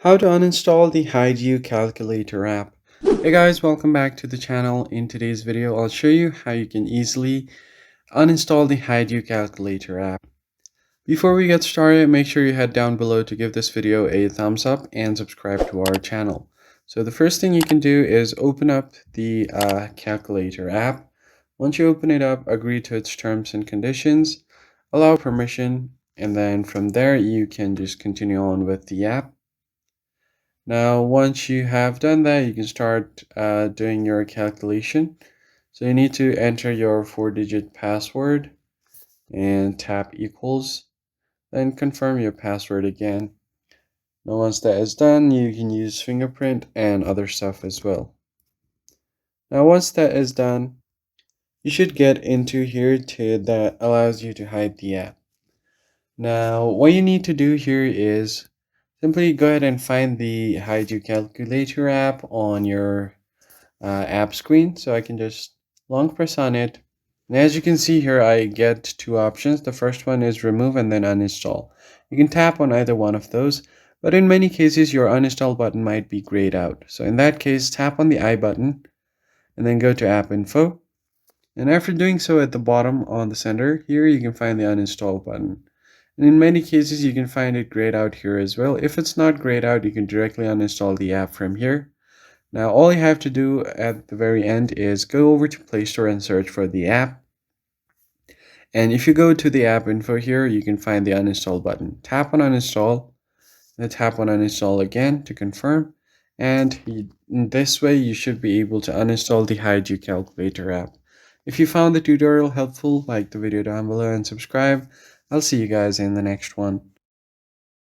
How to uninstall the Hideu Calculator app. Hey guys, welcome back to the channel. In today's video, I'll show you how you can easily uninstall the Hideu Calculator app. Before we get started, make sure you head down below to give this video a thumbs up and subscribe to our channel. So the first thing you can do is open up the Calculator app. Once you open it up, agree to its terms and conditions, allow permission, and then from there you can just continue on with the app. Now, once you have done that, you can start doing your calculation. So you need to enter your 4-digit password and tap equals, then confirm your password again. Now, once that is done, you can use fingerprint and other stuff as well. Now, once that is done, you should get into here that allows you to hide the app. Now, what you need to do here is simply go ahead and find the Hideu Calculator app on your app screen. So I can just long press on it. And as you can see here, I get two options. The first one is remove and then uninstall. You can tap on either one of those, but in many cases, your uninstall button might be grayed out. So in that case, tap on the I button and then go to app info. And after doing so, at the bottom on the center here, you can find the uninstall button. And in many cases, you can find it grayed out here as well. If it's not grayed out, you can directly uninstall the app from here. Now, all you have to do at the very end is go over to Play Store and search for the app. And if you go to the app info here, you can find the uninstall button. Tap on uninstall, then tap on uninstall again to confirm. And in this way, you should be able to uninstall the Hideu Calculator app. If you found the tutorial helpful, like the video down below and subscribe. I'll see you guys in the next one.